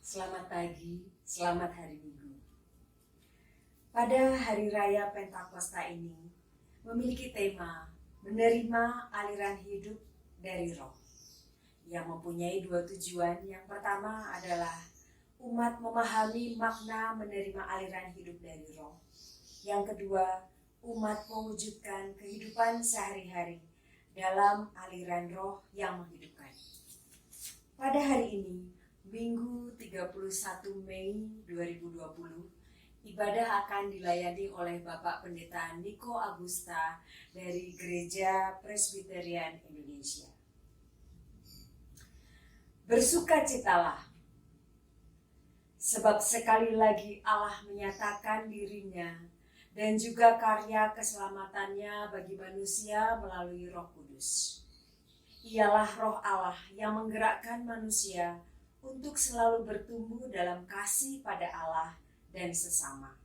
Selamat pagi, selamat hari Minggu. Pada hari raya Pentakosta ini memiliki tema menerima aliran hidup dari Roh yang mempunyai dua tujuan. Yang pertama adalah umat memahami makna menerima aliran hidup dari Roh. Yang kedua, umat mewujudkan kehidupan sehari-hari dalam aliran Roh yang menghidupkan. Pada hari ini, Minggu 31 Mei 2020, ibadah akan dilayani oleh Bapak Pendeta Niko Agusta dari Gereja Presbyterian Indonesia. Bersukacitalah, sebab sekali lagi Allah menyatakan dirinya dan juga karya keselamatannya bagi manusia melalui Roh Kudus. Ialah Roh Allah yang menggerakkan manusia untuk selalu bertumbuh dalam kasih pada Allah dan sesama.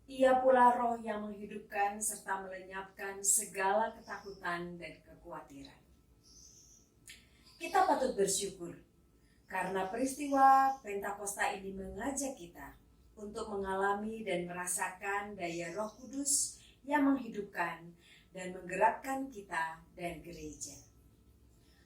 Ia pula Roh yang menghidupkan serta melenyapkan segala ketakutan dan kekhawatiran. Kita patut bersyukur karena peristiwa Pentakosta ini mengajak kita untuk mengalami dan merasakan daya Roh Kudus yang menghidupkan dan menggerakkan kita dan gereja.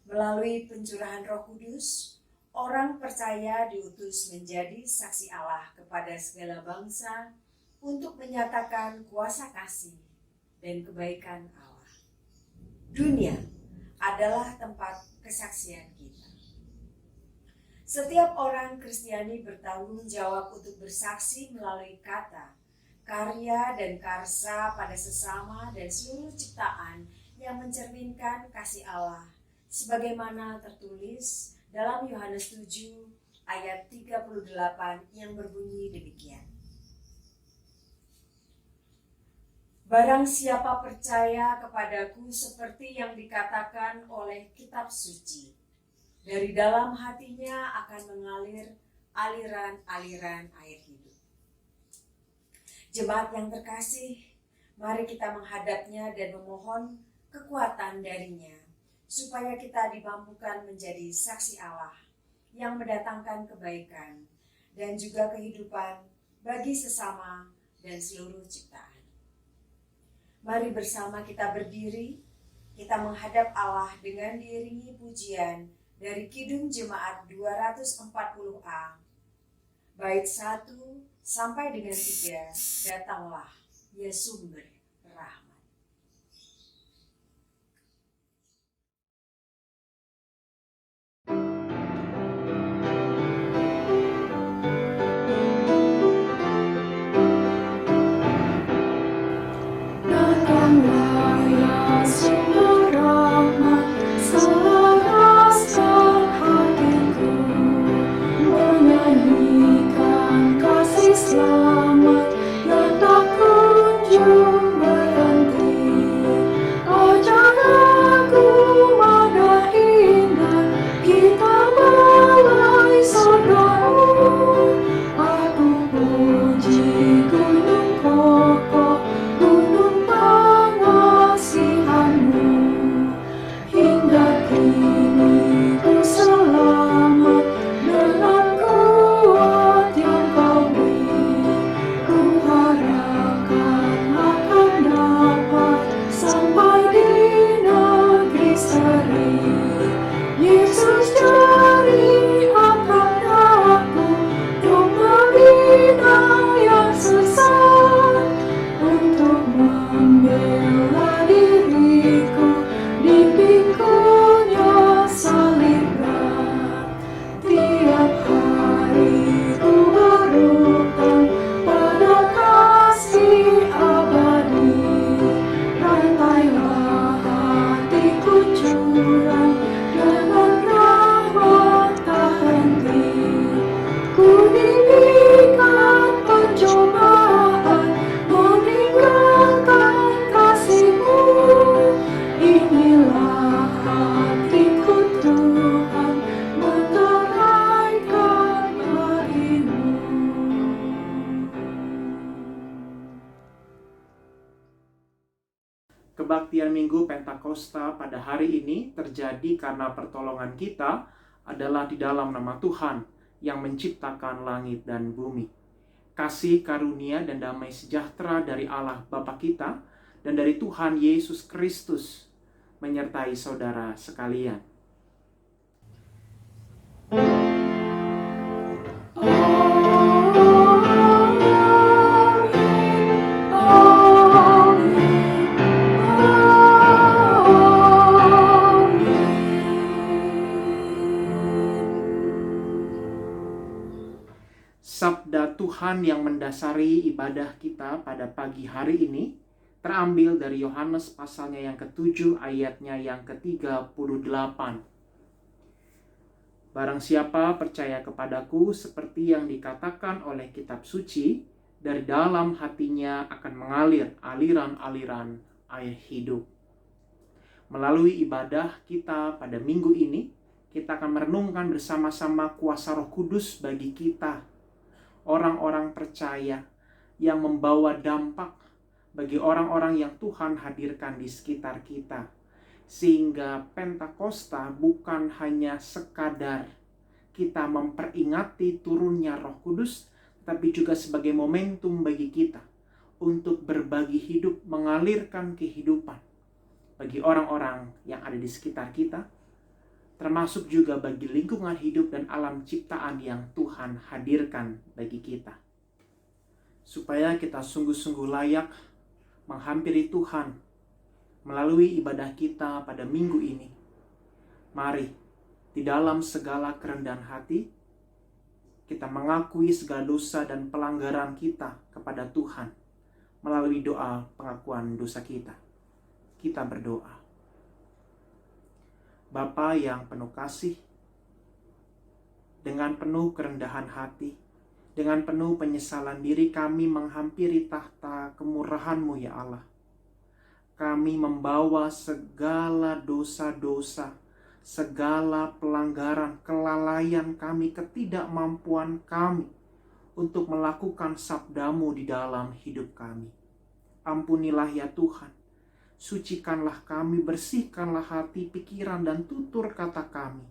Melalui pencurahan Roh Kudus, orang percaya diutus menjadi saksi Allah kepada segala bangsa untuk menyatakan kuasa kasih dan kebaikan Allah. Dunia adalah tempat kesaksian kita. Setiap orang Kristiani bertanggung jawab untuk bersaksi melalui kata, karya, dan karsa pada sesama dan seluruh ciptaan yang mencerminkan kasih Allah, sebagaimana tertulis dalam Yohanes 7 ayat 38 yang berbunyi demikian. Barang siapa percaya kepadaku seperti yang dikatakan oleh kitab suci, dari dalam hatinya akan mengalir aliran-aliran air hidup. Jemaat yang terkasih, mari kita menghadapnya dan memohon kekuatan darinya, supaya kita dimampukan menjadi saksi Allah yang mendatangkan kebaikan dan juga kehidupan bagi sesama dan seluruh ciptaan. Mari bersama kita berdiri, kita menghadap Allah dengan diiringi pujian dari Kidung Jemaat 240A, bait 1 sampai dengan 3, datanglah ya sumber rahmat. Selamat yang tak kunjung berhenti. Kebaktian Minggu Pentakosta pada hari ini terjadi karena pertolongan kita adalah di dalam nama Tuhan yang menciptakan langit dan bumi. Kasih karunia dan damai sejahtera dari Allah Bapa kita dan dari Tuhan Yesus Kristus menyertai saudara sekalian. Sabda Tuhan yang mendasari ibadah kita pada pagi hari ini terambil dari Yohanes pasalnya yang ke-7 ayatnya yang ke-38. Barang siapa percaya kepadaku seperti yang dikatakan oleh kitab suci, dari dalam hatinya akan mengalir aliran-aliran air hidup. Melalui ibadah kita pada minggu ini, kita akan merenungkan bersama-sama kuasa Roh Kudus bagi kita, orang-orang percaya yang membawa dampak bagi orang-orang yang Tuhan hadirkan di sekitar kita. Sehingga Pentakosta bukan hanya sekadar kita memperingati turunnya Roh Kudus, tapi juga sebagai momentum bagi kita untuk berbagi hidup, mengalirkan kehidupan bagi orang-orang yang ada di sekitar kita, termasuk juga bagi lingkungan hidup dan alam ciptaan yang Tuhan hadirkan bagi kita. Supaya kita sungguh-sungguh layak menghampiri Tuhan melalui ibadah kita pada minggu ini. Mari, di dalam segala kerendahan hati, kita mengakui segala dosa dan pelanggaran kita kepada Tuhan melalui doa pengakuan dosa kita. Kita berdoa. Bapa yang penuh kasih, dengan penuh kerendahan hati, dengan penuh penyesalan diri kami menghampiri tahta kemurahan-Mu ya Allah. Kami membawa segala dosa-dosa, segala pelanggaran, kelalaian kami, ketidakmampuan kami untuk melakukan sabda-Mu di dalam hidup kami. Ampunilah ya Tuhan, sucikanlah kami, bersihkanlah hati, pikiran, dan tutur kata kami.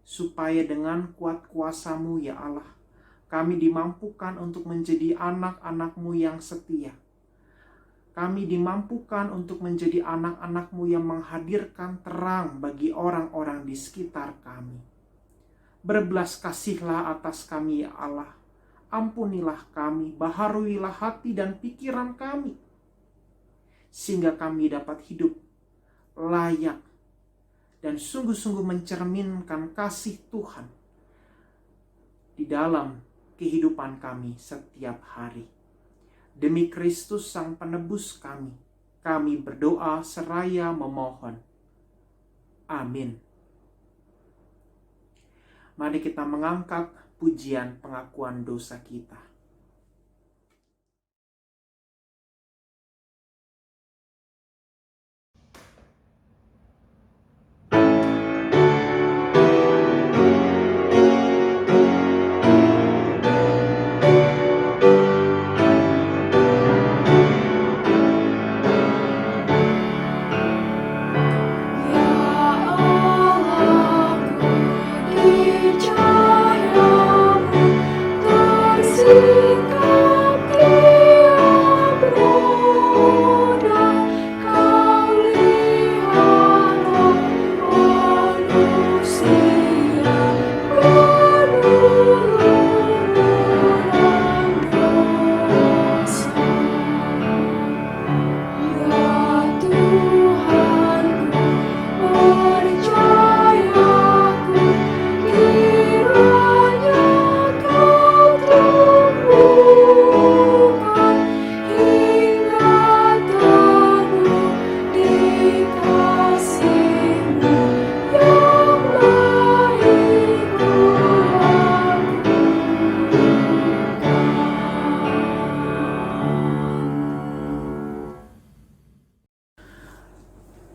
Supaya dengan kuat kuasa-Mu ya Allah, kami dimampukan untuk menjadi anak-anak-Mu yang setia. Kami dimampukan untuk menjadi anak-anak-Mu yang menghadirkan terang bagi orang-orang di sekitar kami. Berbelas kasihlah atas kami ya Allah. Ampunilah kami, baharuilah hati dan pikiran kami, sehingga kami dapat hidup layak dan sungguh-sungguh mencerminkan kasih Tuhan di dalam kehidupan kami setiap hari. Demi Kristus Sang Penebus kami berdoa seraya memohon. Amin. Mari kita mengangkat pujian pengakuan dosa kita.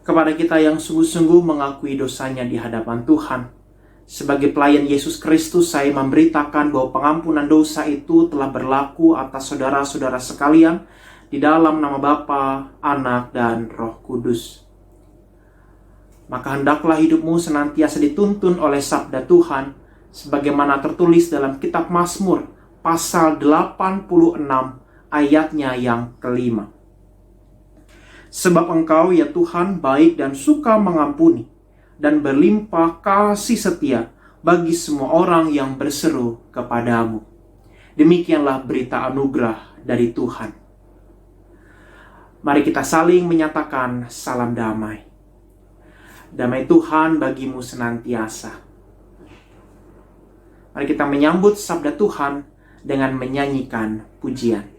Kepada kita yang sungguh-sungguh mengakui dosanya di hadapan Tuhan, sebagai pelayan Yesus Kristus, saya memberitakan bahwa pengampunan dosa itu telah berlaku atas saudara-saudara sekalian di dalam nama Bapa, Anak, dan Roh Kudus. Maka hendaklah hidupmu senantiasa dituntun oleh sabda Tuhan, sebagaimana tertulis dalam kitab Mazmur pasal 86 ayatnya yang kelima. Sebab Engkau ya Tuhan baik dan suka mengampuni, dan berlimpah kasih setia bagi semua orang yang berseru kepadamu. Demikianlah berita anugerah dari Tuhan. Mari kita saling menyatakan salam damai. Damai Tuhan bagimu senantiasa. Mari kita menyambut sabda Tuhan dengan menyanyikan pujian.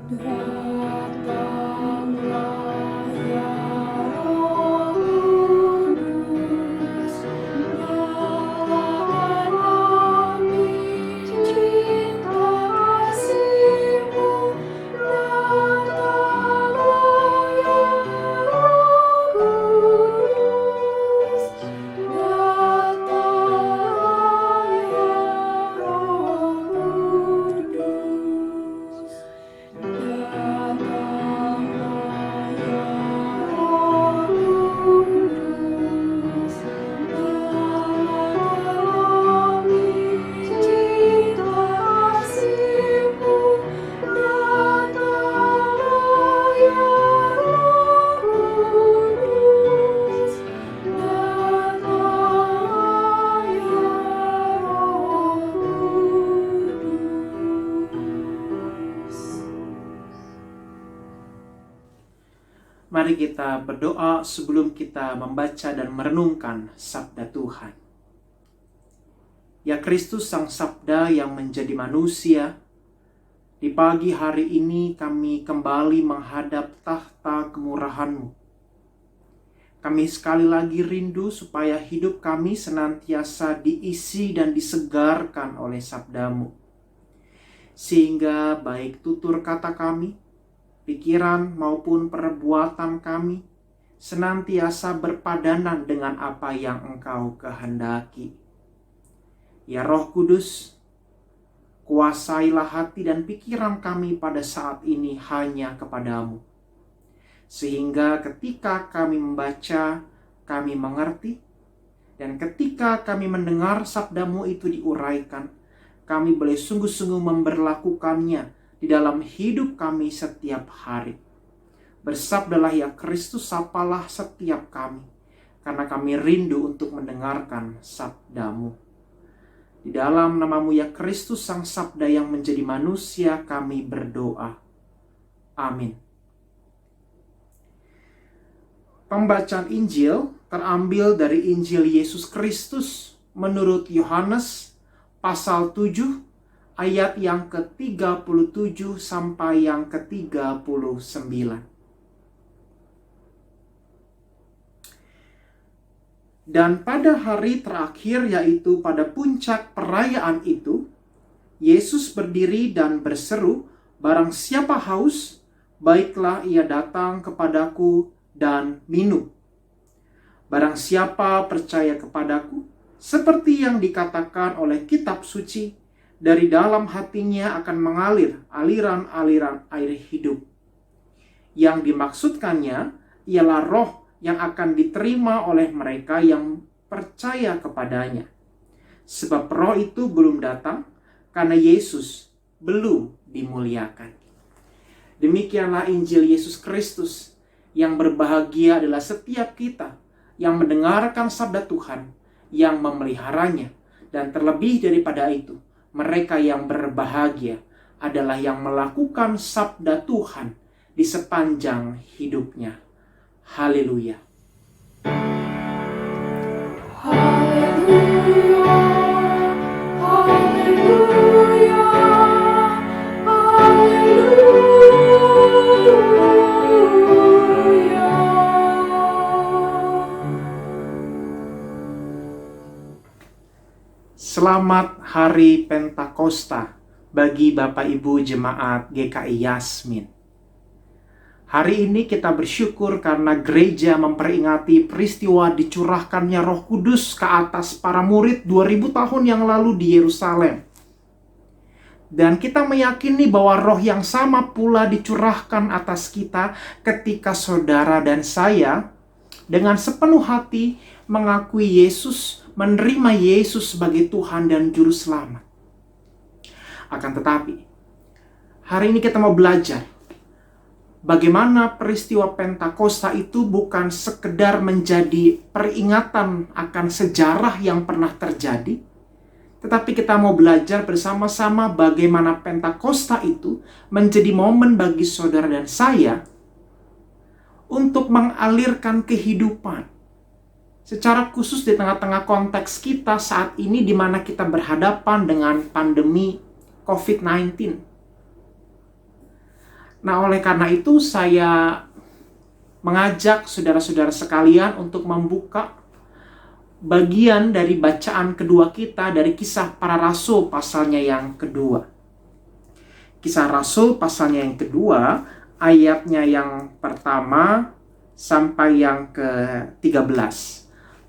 Datanglah ya Roh Kudus, nyalakan api cinta kasih-Mu. Datanglah ya Roh Kudus, datanglah ya Roh Kudus. Datanglah ya Roh Kudus, nyalakan api cinta kasih-Mu. Datanglah ya Roh Kudus, datanglah ya Roh Kudus. Mari kita berdoa sebelum kita membaca dan merenungkan sabda Tuhan. Ya Kristus Sang Sabda yang menjadi manusia, di pagi hari ini kami kembali menghadap tahta kemurahan-Mu. Kami sekali lagi rindu supaya hidup kami senantiasa diisi dan disegarkan oleh sabda-Mu. Sehingga baik tutur kata kami, pikiran maupun perbuatan kami senantiasa berpadanan dengan apa yang Engkau kehendaki. Ya Roh Kudus, kuasailah hati dan pikiran kami pada saat ini hanya kepadamu. Sehingga ketika kami membaca, kami mengerti, dan ketika kami mendengar sabda-Mu itu diuraikan, kami boleh sungguh-sungguh memberlakukannya di dalam hidup kami setiap hari. Bersabdalah ya Kristus, sapalah setiap kami, karena kami rindu untuk mendengarkan sabda-Mu. Di dalam nama-Mu ya Kristus Sang Sabda yang menjadi manusia, kami berdoa. Amin. Pembacaan Injil terambil dari Injil Yesus Kristus menurut Yohanes pasal 7 ayat yang ke-37 sampai yang ke-39. Dan pada hari terakhir, yaitu pada puncak perayaan itu, Yesus berdiri dan berseru, "Barang siapa haus, baiklah ia datang kepadaku dan minum. Barang siapa percaya kepadaku, seperti yang dikatakan oleh kitab suci, dari dalam hatinya akan mengalir aliran-aliran air hidup." Yang dimaksudkannya ialah roh yang akan diterima oleh mereka yang percaya kepadanya. Sebab roh itu belum datang karena Yesus belum dimuliakan. Demikianlah Injil Yesus Kristus. Yang berbahagia adalah setiap kita yang mendengarkan sabda Tuhan, yang memeliharanya, dan terlebih daripada itu, mereka yang berbahagia adalah yang melakukan sabda Tuhan di sepanjang hidupnya. Haleluya. Haleluya, haleluya, haleluya. Selamat Hari Pentakosta bagi Bapak Ibu Jemaat GKI Yasmin. Hari ini kita bersyukur karena gereja memperingati peristiwa dicurahkannya Roh Kudus ke atas para murid 2000 tahun yang lalu di Yerusalem. Dan kita meyakini bahwa roh yang sama pula dicurahkan atas kita ketika saudara dan saya dengan sepenuh hati mengakui Yesus, menerima Yesus sebagai Tuhan dan Juru Selamat. Akan tetapi, hari ini kita mau belajar bagaimana peristiwa Pentakosta itu bukan sekedar menjadi peringatan akan sejarah yang pernah terjadi, tetapi kita mau belajar bersama-sama bagaimana Pentakosta itu menjadi momen bagi saudara dan saya untuk mengalirkan kehidupan. Secara khusus di tengah-tengah konteks kita saat ini di mana kita berhadapan dengan pandemi COVID-19. Nah, oleh karena itu saya mengajak saudara-saudara sekalian untuk membuka bagian dari bacaan kedua kita dari Kisah Para Rasul pasalnya yang kedua. Kisah Rasul pasalnya yang kedua, ayatnya yang pertama sampai yang ke-13.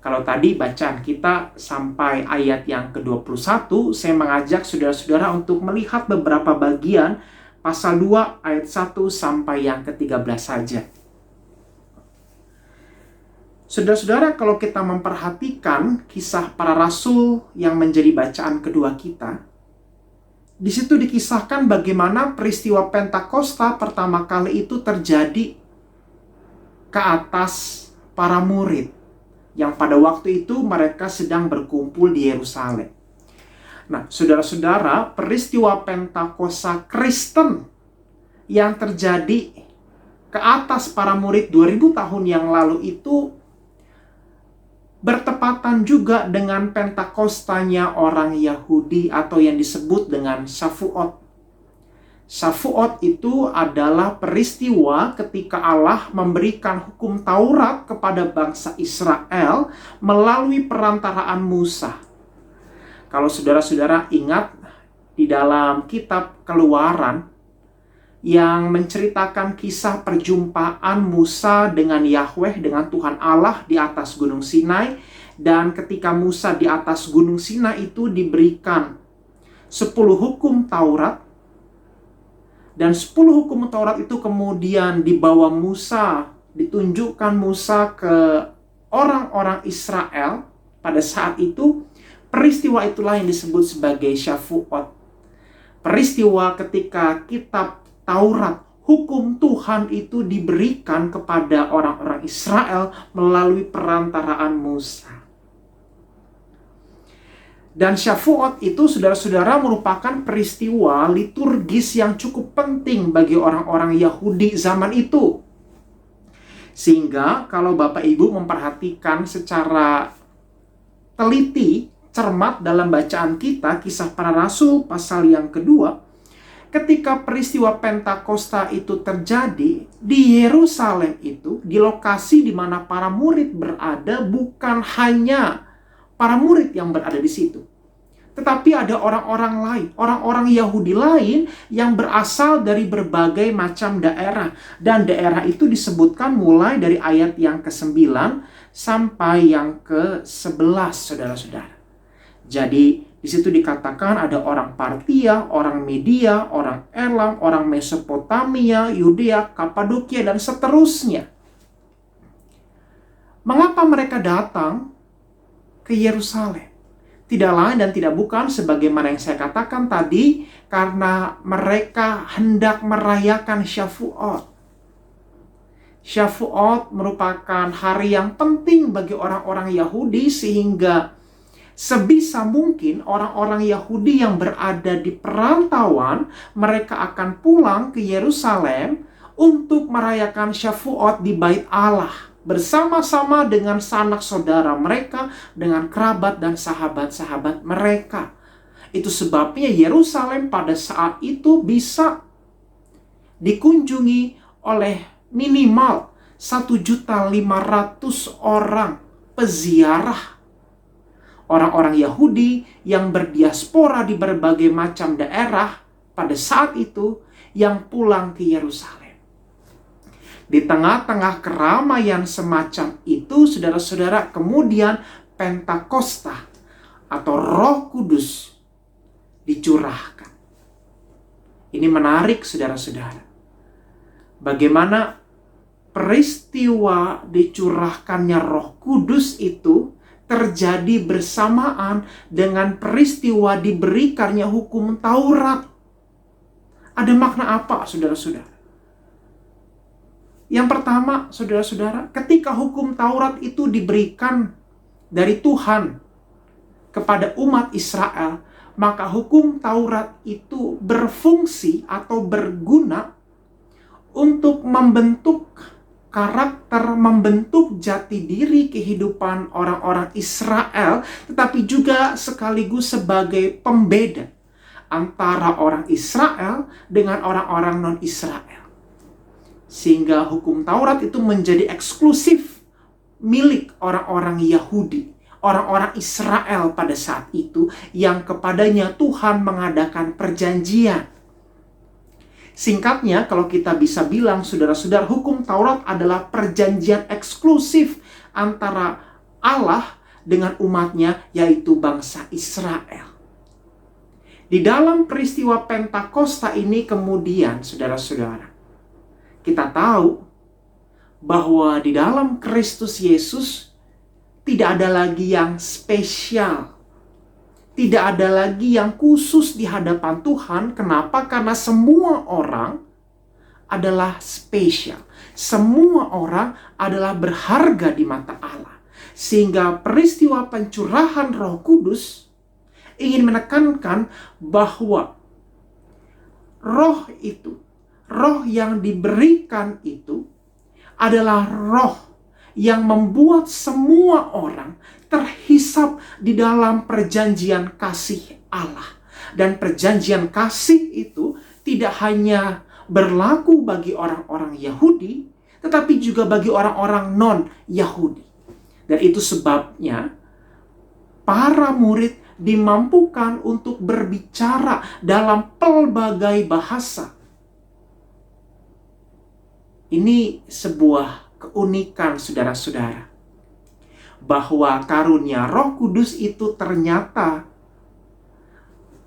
Kalau tadi bacaan kita sampai ayat yang ke-21, saya mengajak saudara-saudara untuk melihat beberapa bagian pasal 2 ayat 1 sampai yang ke-13 saja. Saudara-saudara, kalau kita memperhatikan Kisah Para Rasul yang menjadi bacaan kedua kita, di situ dikisahkan bagaimana peristiwa Pentakosta pertama kali itu terjadi ke atas para murid yang pada waktu itu mereka sedang berkumpul di Yerusalem. Nah, saudara-saudara, peristiwa Pentakosta Kristen yang terjadi ke atas para murid 2000 tahun yang lalu itu bertepatan juga dengan Pentakostanya orang Yahudi atau yang disebut dengan Shavuot. Shavuot itu adalah peristiwa ketika Allah memberikan hukum Taurat kepada bangsa Israel melalui perantaraan Musa. Kalau saudara-saudara ingat di dalam kitab Keluaran yang menceritakan kisah perjumpaan Musa dengan Yahweh, dengan Tuhan Allah di atas Gunung Sinai. Dan ketika Musa di atas Gunung Sinai itu diberikan 10 hukum Taurat. Dan 10 hukum Taurat itu kemudian dibawa Musa, ditunjukkan Musa ke orang-orang Israel pada saat itu. Peristiwa itulah yang disebut sebagai Shavuot. Peristiwa ketika kitab Taurat, hukum Tuhan itu diberikan kepada orang-orang Israel melalui perantaraan Musa. Dan Shavuot itu, saudara-saudara, merupakan peristiwa liturgis yang cukup penting bagi orang-orang Yahudi zaman itu. Sehingga kalau Bapak Ibu memperhatikan secara teliti, cermat dalam bacaan kita, Kisah Para Rasul pasal yang kedua, ketika peristiwa Pentakosta itu terjadi di Yerusalem itu, di lokasi di mana para murid berada, bukan hanya para murid yang berada di situ, tetapi ada orang-orang lain, orang-orang Yahudi lain yang berasal dari berbagai macam daerah. Dan daerah itu disebutkan mulai dari ayat yang ke-9 sampai yang ke-11, saudara-saudara. Jadi di situ dikatakan ada orang Partia, orang Media, orang Elam, orang Mesopotamia, Yudea, Kapadokia, dan seterusnya. Mengapa mereka datang ke Yerusalem? Tidak lain dan tidak bukan sebagaimana yang saya katakan tadi, karena mereka hendak merayakan Shavuot. Shavuot merupakan hari yang penting bagi orang-orang Yahudi, sehingga sebisa mungkin orang-orang Yahudi yang berada di perantauan, mereka akan pulang ke Yerusalem untuk merayakan Shavuot di Bait Allah bersama-sama dengan sanak saudara mereka, dengan kerabat dan sahabat-sahabat mereka. Itu sebabnya Yerusalem pada saat itu bisa dikunjungi oleh minimal 1.500.000 orang peziarah. Orang-orang Yahudi yang berdiaspora di berbagai macam daerah pada saat itu yang pulang ke Yerusalem. Di tengah-tengah keramaian semacam itu, saudara-saudara, kemudian Pentakosta atau Roh Kudus dicurahkan. Ini menarik, saudara-saudara. Bagaimana peristiwa dicurahkannya Roh Kudus itu terjadi bersamaan dengan peristiwa diberikannya hukum Taurat. Ada makna apa, saudara-saudara? Yang pertama, saudara-saudara, ketika hukum Taurat itu diberikan dari Tuhan kepada umat Israel, maka hukum Taurat itu berfungsi atau berguna untuk membentuk karakter, membentuk jati diri kehidupan orang-orang Israel, tetapi juga sekaligus sebagai pembeda antara orang Israel dengan orang-orang non-Israel. Sehingga hukum Taurat itu menjadi eksklusif milik orang-orang Yahudi, orang-orang Israel pada saat itu, yang kepadanya Tuhan mengadakan perjanjian. Singkatnya, kalau kita bisa bilang, saudara-saudara, hukum Taurat adalah perjanjian eksklusif antara Allah dengan umatnya, yaitu bangsa Israel. Di dalam peristiwa Pentakosta ini kemudian, saudara-saudara, kita tahu bahwa di dalam Kristus Yesus tidak ada lagi yang spesial. Tidak ada lagi yang khusus di hadapan Tuhan. Kenapa? Karena semua orang adalah spesial. Semua orang adalah berharga di mata Allah. Sehingga peristiwa pencurahan Roh Kudus ingin menekankan bahwa roh itu, roh yang diberikan itu adalah roh yang membuat semua orang terhisap di dalam perjanjian kasih Allah. Dan perjanjian kasih itu tidak hanya berlaku bagi orang-orang Yahudi, tetapi juga bagi orang-orang non-Yahudi. Dan itu sebabnya para murid dimampukan untuk berbicara dalam pelbagai bahasa. Ini sebuah keunikan, saudara-saudara, bahwa karunia Roh Kudus itu ternyata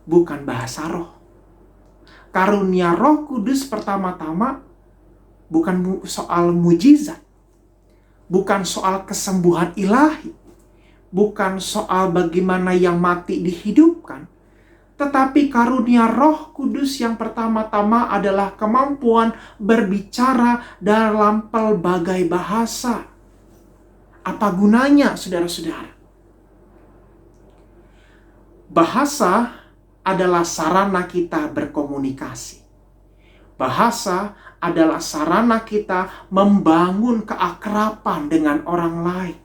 bukan bahasa roh. Karunia Roh Kudus pertama-tama bukan soal mujizat, bukan soal kesembuhan ilahi, bukan soal bagaimana yang mati dihidupkan, tetapi karunia Roh Kudus yang pertama-tama adalah kemampuan berbicara dalam pelbagai bahasa. Apa gunanya, saudara-saudara? Bahasa adalah sarana kita berkomunikasi. Bahasa adalah sarana kita membangun keakraban dengan orang lain.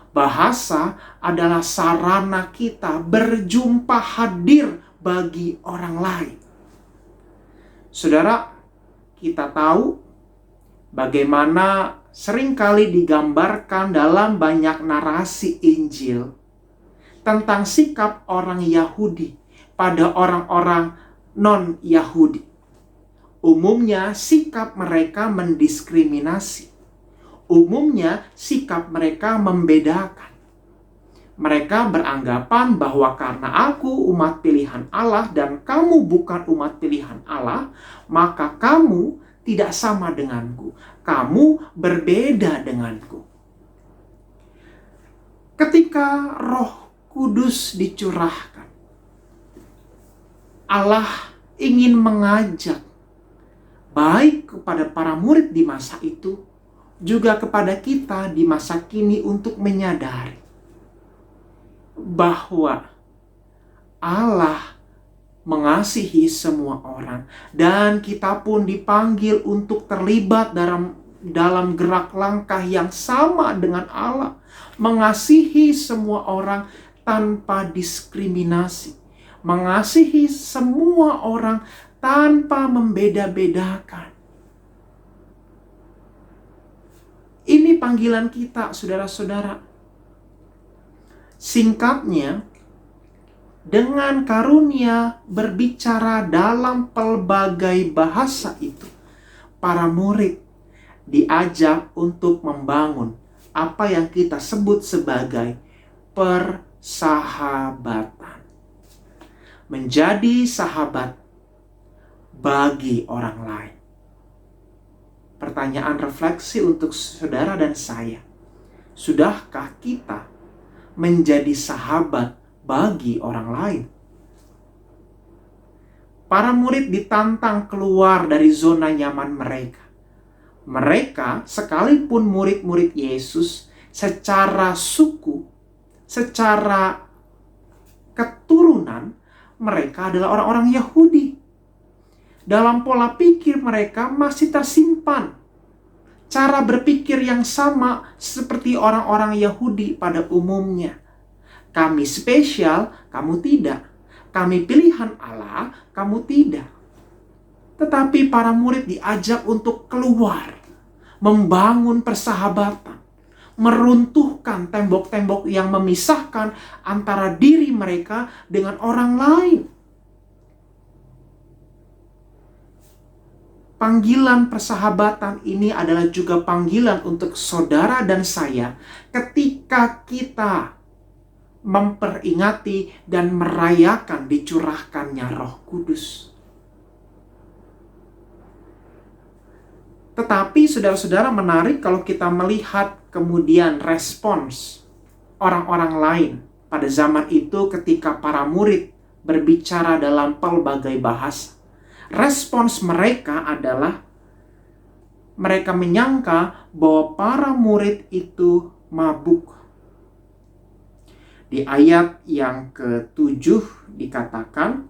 Bahasa adalah sarana kita berjumpa hadir bagi orang lain. Saudara, kita tahu bagaimana seringkali digambarkan dalam banyak narasi Injil tentang sikap orang Yahudi pada orang-orang non-Yahudi. Umumnya sikap mereka mendiskriminasi. Umumnya sikap mereka membedakan. Mereka beranggapan bahwa karena aku umat pilihan Allah dan kamu bukan umat pilihan Allah, maka kamu tidak sama denganku. Kamu berbeda denganku. Ketika Roh Kudus dicurahkan, Allah ingin mengajak baik kepada para murid di masa itu, juga kepada kita di masa kini untuk menyadari bahwa Allah mengasihi semua orang, dan kita pun dipanggil untuk terlibat dalam gerak langkah yang sama dengan Allah, mengasihi semua orang tanpa diskriminasi, mengasihi semua orang tanpa membeda-bedakan. Ini panggilan kita, saudara-saudara. Singkatnya, dengan karunia berbicara dalam pelbagai bahasa itu, para murid diajak untuk membangun apa yang kita sebut sebagai persahabatan. Menjadi sahabat bagi orang lain. Pertanyaan refleksi untuk saudara dan saya. Sudahkah kita menjadi sahabat bagi orang lain? Para murid ditantang keluar dari zona nyaman mereka. Mereka, sekalipun murid-murid Yesus, secara suku, secara keturunan, mereka adalah orang-orang Yahudi. Dalam pola pikir mereka masih tersimpan cara berpikir yang sama seperti orang-orang Yahudi pada umumnya. Kami spesial, kamu tidak. Kami pilihan Allah, kamu tidak. Tetapi para murid diajak untuk keluar, membangun persahabatan, meruntuhkan tembok-tembok yang memisahkan antara diri mereka dengan orang lain. Panggilan persahabatan ini adalah juga panggilan untuk saudara dan saya ketika kita memperingati dan merayakan dicurahkannya Roh Kudus. Tetapi saudara-saudara, menarik kalau kita melihat kemudian respons orang-orang lain pada zaman itu ketika para murid berbicara dalam pelbagai bahasa. Respons mereka adalah mereka menyangka bahwa para murid itu mabuk. Di ayat yang ke-7 dikatakan,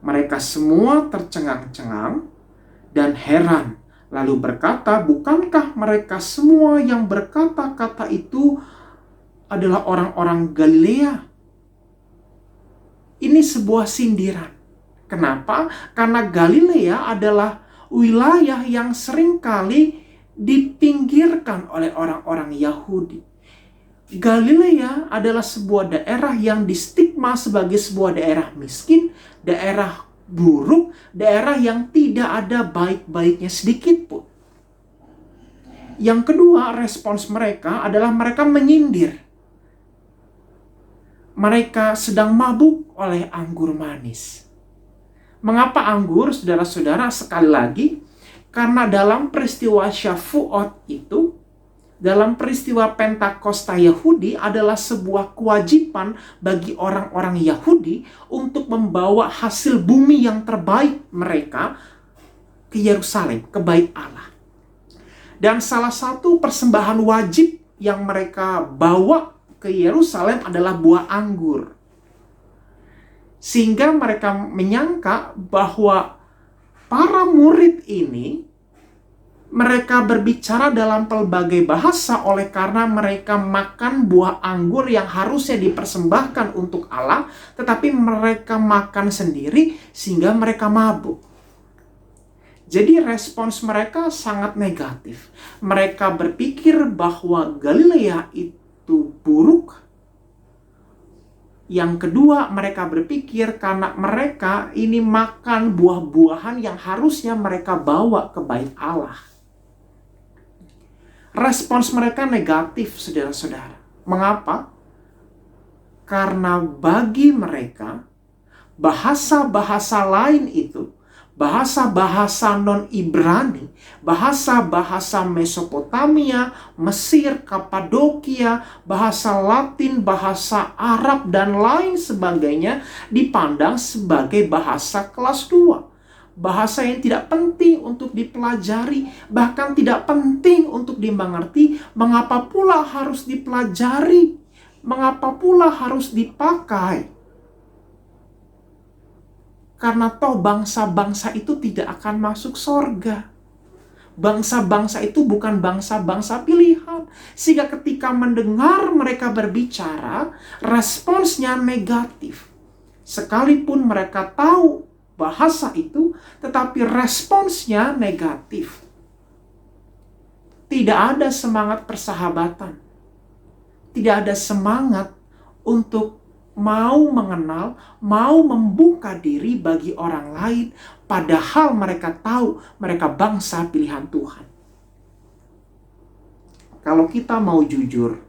mereka semua tercengang-cengang dan heran. Lalu berkata, bukankah mereka semua yang berkata-kata itu adalah orang-orang Galilea? Ini sebuah sindiran. Kenapa? Karena Galilea adalah wilayah yang seringkali dipinggirkan oleh orang-orang Yahudi. Galilea adalah sebuah daerah yang distigma sebagai sebuah daerah miskin, daerah buruk, daerah yang tidak ada baik-baiknya sedikit pun. Yang kedua, respons mereka adalah mereka menyindir. Mereka sedang mabuk oleh anggur manis. Mengapa anggur, saudara-saudara? Sekali lagi, karena dalam peristiwa Syafuot itu, dalam peristiwa Pentakosta Yahudi adalah sebuah kewajiban bagi orang-orang Yahudi untuk membawa hasil bumi yang terbaik mereka ke Yerusalem, ke Bait Allah. Dan salah satu persembahan wajib yang mereka bawa ke Yerusalem adalah buah anggur. Sehingga mereka menyangka bahwa para murid ini, mereka berbicara dalam pelbagai bahasa oleh karena mereka makan buah anggur yang harusnya dipersembahkan untuk Allah, tetapi mereka makan sendiri sehingga mereka mabuk. Jadi respons mereka sangat negatif. Mereka berpikir bahwa Galilea itu buruk. Yang kedua, mereka berpikir karena mereka ini makan buah-buahan yang harusnya mereka bawa ke Bait Allah. Respons mereka negatif, saudara-saudara. Mengapa? Karena bagi mereka, bahasa-bahasa lain itu, bahasa-bahasa non-Ibrani, bahasa-bahasa Mesopotamia, Mesir, Kapadokia, bahasa Latin, bahasa Arab, dan lain sebagainya dipandang sebagai bahasa kelas 2. Bahasa yang tidak penting untuk dipelajari, bahkan tidak penting untuk dimengerti. Mengapa pula harus dipelajari? Mengapa pula harus dipakai? Karena toh bangsa-bangsa itu tidak akan masuk sorga. Bangsa-bangsa itu bukan bangsa-bangsa pilihan. Sehingga ketika mendengar mereka berbicara, responsnya negatif. Sekalipun mereka tahu bahasa itu, tetapi responsnya negatif. Tidak ada semangat persahabatan. Tidak ada semangat untuk mau mengenal, mau membuka diri bagi orang lain, padahal mereka tahu mereka bangsa pilihan Tuhan. kalau kita mau jujur,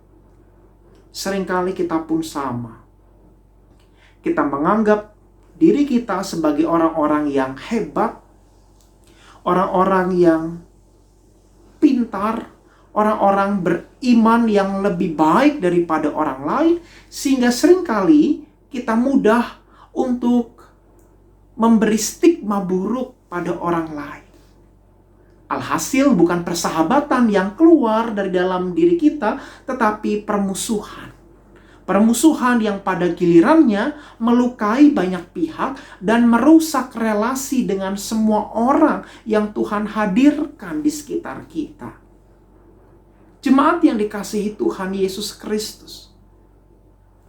seringkali kita pun sama. Kita menganggap diri kita sebagai orang-orang yang hebat, orang-orang yang pintar, orang-orang beriman yang lebih baik daripada orang lain, sehingga seringkali kita mudah untuk memberi stigma buruk pada orang lain. Alhasil bukan persahabatan yang keluar dari dalam diri kita, tetapi permusuhan. Permusuhan yang pada gilirannya melukai banyak pihak dan merusak relasi dengan semua orang yang Tuhan hadirkan di sekitar kita. Jemaat yang dikasihi Tuhan Yesus Kristus,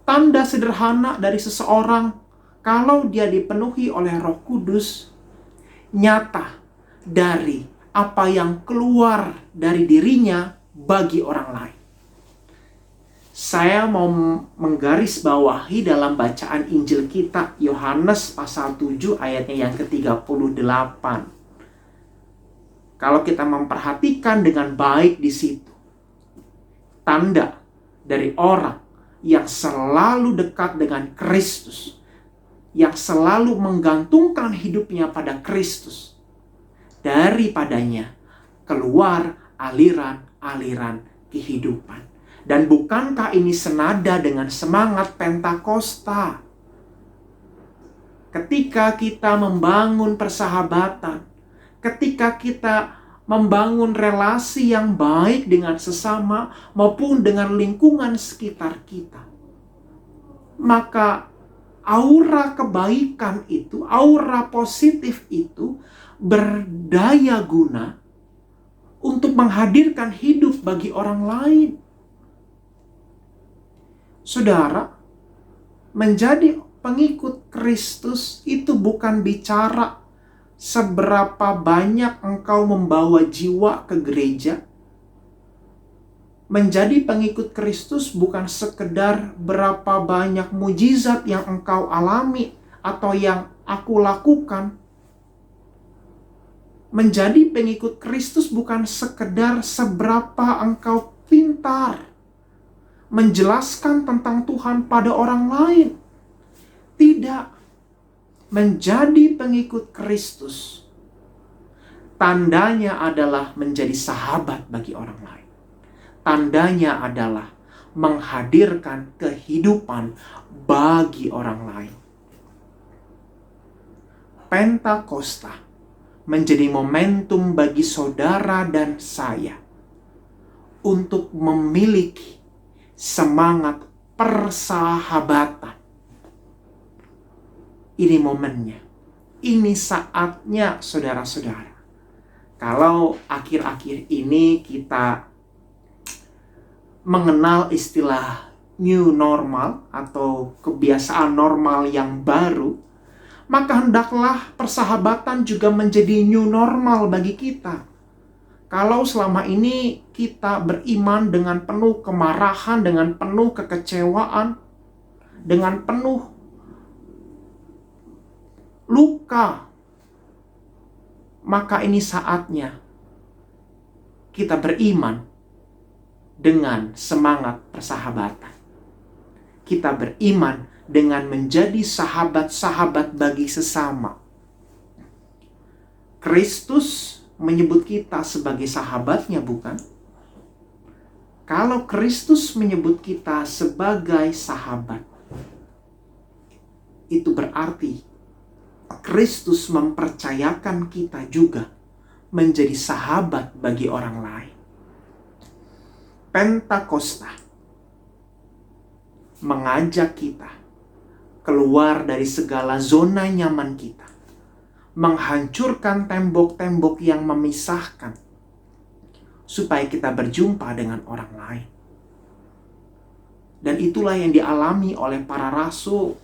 tanda sederhana dari seseorang kalau dia dipenuhi oleh Roh Kudus, nyata dari apa yang keluar dari dirinya bagi orang lain. Saya mau menggarisbawahi dalam bacaan Injil kita, Yohanes pasal 7 ayatnya yang ke-38. Kalau kita memperhatikan dengan baik di situ, tanda dari orang yang selalu dekat dengan Kristus, yang selalu menggantungkan hidupnya pada Kristus, daripadanya keluar aliran-aliran kehidupan. Dan bukankah ini senada dengan semangat Pentakosta? Ketika kita membangun persahabatan, ketika kita membangun relasi yang baik dengan sesama maupun dengan lingkungan sekitar kita, maka aura kebaikan itu, aura positif itu berdaya guna untuk menghadirkan hidup bagi orang lain. Saudara, menjadi pengikut Kristus itu bukan bicara seberapa banyak engkau membawa jiwa ke gereja. Menjadi pengikut Kristus bukan sekedar berapa banyak mujizat yang engkau alami atau yang aku lakukan. Menjadi pengikut Kristus bukan sekedar seberapa engkau pintar menjelaskan tentang Tuhan pada orang lain. Tidak. Menjadi pengikut Kristus, tandanya adalah menjadi sahabat bagi orang lain. Tandanya adalah menghadirkan kehidupan bagi orang lain. Pentakosta menjadi momentum bagi saudara dan saya untuk memiliki semangat persahabatan. Ini momennya. Ini saatnya, saudara-saudara. Kalau akhir-akhir ini kita mengenal istilah new normal atau kebiasaan normal yang baru, maka hendaklah persahabatan juga menjadi new normal bagi kita. Kalau selama ini kita beriman dengan penuh kemarahan, dengan penuh kekecewaan, dengan penuh luka, maka ini saatnya kita beriman dengan semangat persahabatan. Kita beriman dengan menjadi sahabat-sahabat bagi sesama. Kristus menyebut kita sebagai sahabatnya, bukan? Kalau Kristus menyebut kita sebagai sahabat, itu berarti Kristus mempercayakan kita juga menjadi sahabat bagi orang lain. Pentakosta mengajak kita keluar dari segala zona nyaman kita, menghancurkan tembok-tembok yang memisahkan, supaya kita berjumpa dengan orang lain. Dan itulah yang dialami oleh para rasul.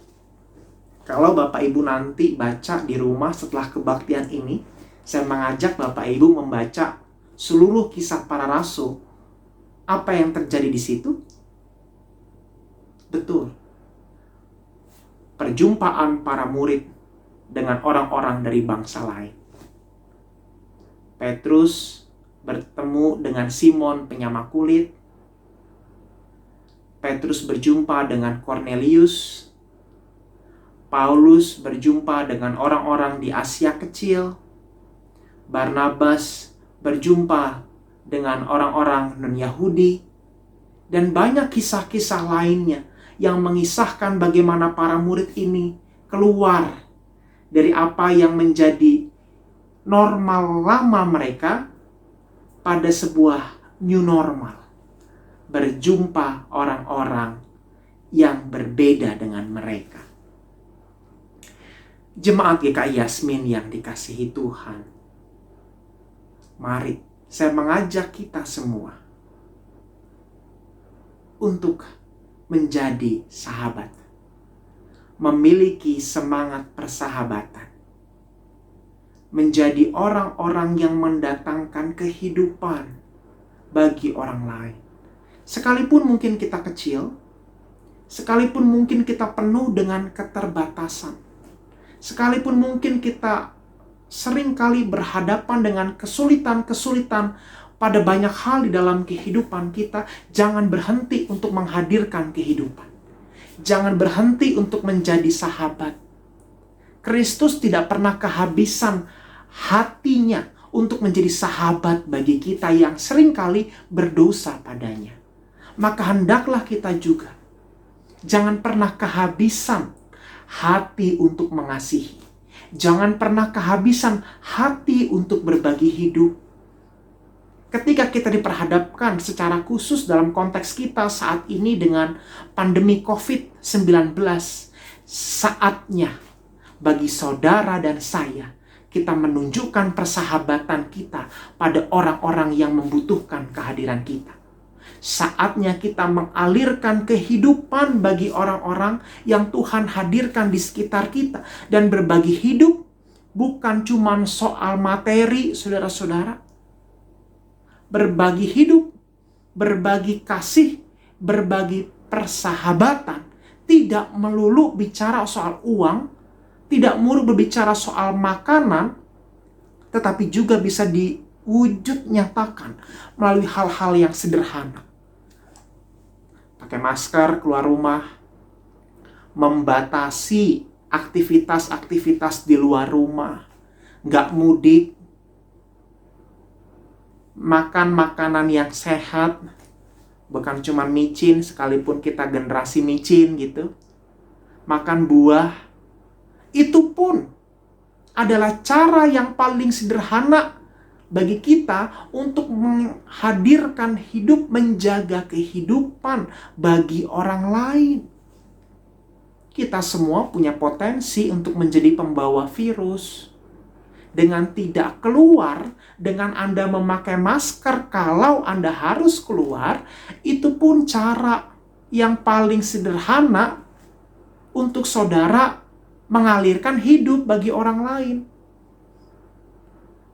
Kalau Bapak Ibu nanti baca di rumah setelah kebaktian ini, saya mengajak Bapak Ibu membaca seluruh kisah para rasul. Apa yang terjadi di situ? Betul. Perjumpaan para murid dengan orang-orang dari bangsa lain. Petrus bertemu dengan Simon penyamak kulit. Petrus berjumpa dengan Cornelius. Paulus berjumpa dengan orang-orang di Asia Kecil. Barnabas berjumpa dengan orang-orang non-Yahudi. Dan banyak kisah-kisah lainnya yang mengisahkan bagaimana para murid ini keluar dari apa yang menjadi normal lama mereka pada sebuah new normal. Berjumpa orang-orang yang berbeda dengan mereka. Jemaat GKI Yasmin yang dikasihi Tuhan, mari saya mengajak kita semua untuk menjadi sahabat, memiliki semangat persahabatan, menjadi orang-orang yang mendatangkan kehidupan bagi orang lain. Sekalipun mungkin kita kecil, sekalipun mungkin kita penuh dengan keterbatasan, sekalipun mungkin kita seringkali berhadapan dengan kesulitan-kesulitan pada banyak hal di dalam kehidupan kita, jangan berhenti untuk menghadirkan kehidupan. Jangan berhenti untuk menjadi sahabat. Kristus tidak pernah kehabisan hatinya untuk menjadi sahabat bagi kita yang seringkali berdosa padanya. Maka hendaklah kita juga jangan pernah kehabisan hati untuk mengasihi. Jangan pernah kehabisan hati untuk berbagi hidup. Ketika kita diperhadapkan secara khusus dalam konteks kita saat ini dengan pandemi COVID-19, saatnya bagi saudara dan saya, kita menunjukkan persahabatan kita pada orang-orang yang membutuhkan kehadiran kita. Saatnya kita mengalirkan kehidupan bagi orang-orang yang Tuhan hadirkan di sekitar kita. Dan berbagi hidup bukan cuma soal materi, saudara-saudara. Berbagi hidup, berbagi kasih, berbagi persahabatan tidak melulu bicara soal uang, tidak melulu berbicara soal makanan, tetapi juga bisa diwujud nyatakan melalui hal-hal yang sederhana. Pakai masker keluar rumah, membatasi aktivitas-aktivitas di luar rumah, nggak mudik, makan makanan yang sehat, bukan cuma micin, sekalipun kita generasi micin gitu. Makan buah, itu pun adalah cara yang paling sederhana bagi kita untuk menghadirkan hidup, menjaga kehidupan bagi orang lain. Kita semua punya potensi untuk menjadi pembawa virus. Dengan tidak keluar, dengan Anda memakai masker kalau Anda harus keluar, itu pun cara yang paling sederhana untuk saudara mengalirkan hidup bagi orang lain.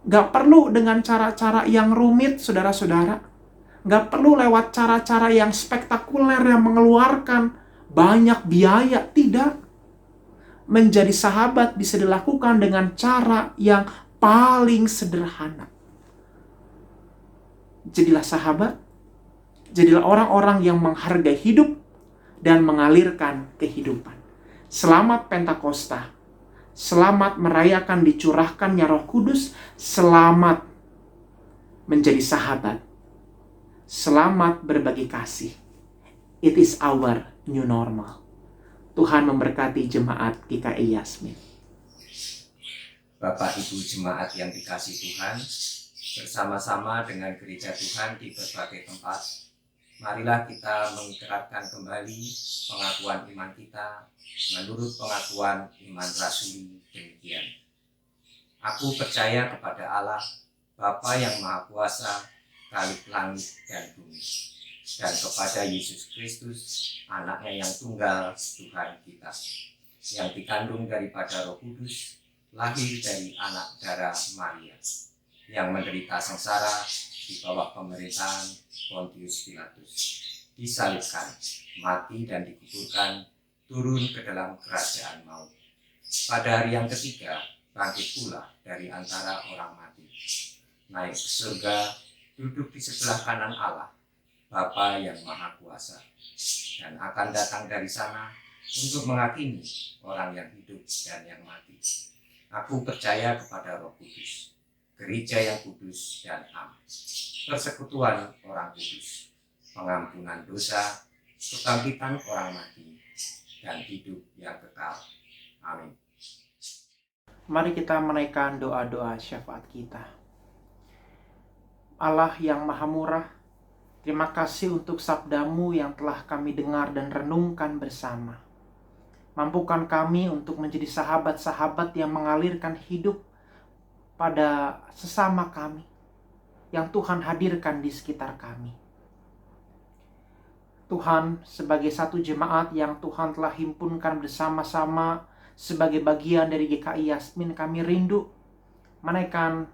Gak perlu dengan cara-cara yang rumit, saudara-saudara. Gak perlu lewat cara-cara yang spektakuler yang mengeluarkan banyak biaya, tidak. Menjadi sahabat bisa dilakukan dengan cara yang paling sederhana. Jadilah sahabat, jadilah orang-orang yang menghargai hidup dan mengalirkan kehidupan. Selamat Pentakosta, selamat merayakan dicurahkannya Roh Kudus, selamat menjadi sahabat, selamat berbagi kasih. It is our new normal. Tuhan memberkati jemaat GKI Yasmin. Bapak Ibu jemaat yang dikasih Tuhan, bersama-sama dengan gereja Tuhan di berbagai tempat, marilah kita mengikrarkan kembali pengakuan iman kita menurut pengakuan iman rasuli demikian. Aku percaya kepada Allah, Bapa yang Maha Kuasa, Khalik langit dan bumi, dan kepada Yesus Kristus, anaknya yang tunggal Tuhan kita, yang dikandung daripada Roh Kudus, lahir dari anak darah Maria, yang menderita sengsara di bawah pemerintahan Pontius Pilatus, disalibkan, mati dan dikuburkan, turun ke dalam kerajaan maut. Pada hari yang ketiga, bangkit pula dari antara orang mati, naik ke surga, duduk di sebelah kanan Allah, Bapa yang Maha Kuasa, dan akan datang dari sana untuk menghakimi orang yang hidup dan yang mati. Aku percaya kepada Roh Kudus, gereja yang kudus dan am, persekutuan orang kudus, pengampunan dosa, kebangkitan orang mati, dan hidup yang kekal. Amin. Mari kita menaikkan doa-doa syafaat kita. Allah yang Maha Murah, terima kasih untuk sabdamu yang telah kami dengar dan renungkan bersama. Mampukan kami untuk menjadi sahabat-sahabat yang mengalirkan hidup pada sesama kami, yang Tuhan hadirkan di sekitar kami. Tuhan, sebagai satu jemaat yang Tuhan telah himpunkan bersama-sama sebagai bagian dari GKI Yasmin, kami rindu menaikkan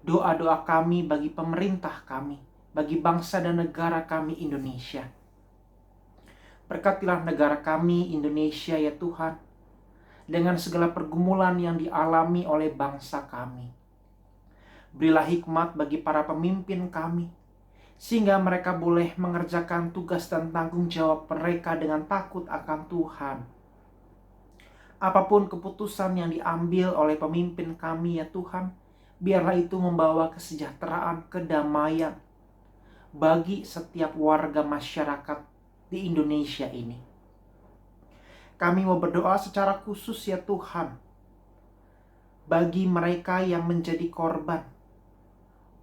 doa-doa kami bagi pemerintah kami, bagi bangsa dan negara kami Indonesia. Berkatilah negara kami Indonesia ya Tuhan, dengan segala pergumulan yang dialami oleh bangsa kami. Berilah hikmat bagi para pemimpin kami, sehingga mereka boleh mengerjakan tugas dan tanggung jawab mereka dengan takut akan Tuhan. Apapun keputusan yang diambil oleh pemimpin kami ya Tuhan, biarlah itu membawa kesejahteraan, kedamaian bagi setiap warga masyarakat di Indonesia ini. Kami mau berdoa secara khusus ya Tuhan, bagi mereka yang menjadi korban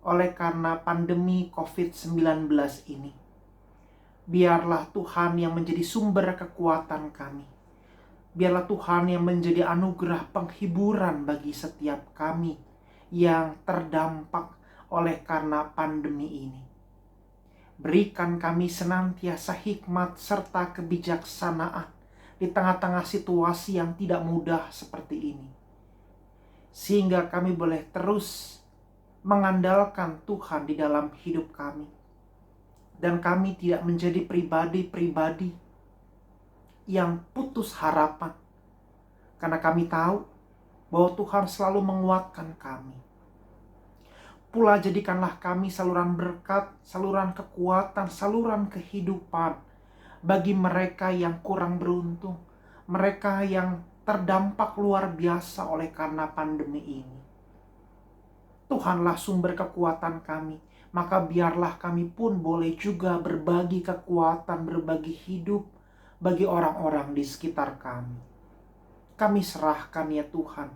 oleh karena pandemi COVID-19 ini. Biarlah Tuhan yang menjadi sumber kekuatan kami. Biarlah Tuhan yang menjadi anugerah penghiburan bagi setiap kami yang terdampak oleh karena pandemi ini. Berikan kami senantiasa hikmat serta kebijaksanaan di tengah-tengah situasi yang tidak mudah seperti ini. Sehingga kami boleh terus mengandalkan Tuhan di dalam hidup kami. Dan kami tidak menjadi pribadi-pribadi yang putus harapan. Karena kami tahu bahwa Tuhan selalu menguatkan kami. Pula jadikanlah kami saluran berkat, saluran kekuatan, saluran kehidupan bagi mereka yang kurang beruntung, mereka yang terdampak luar biasa oleh karena pandemi ini. Tuhanlah sumber kekuatan kami, maka biarlah kami pun boleh juga berbagi kekuatan, berbagi hidup bagi orang-orang di sekitar kami. Kami serahkan ya Tuhan,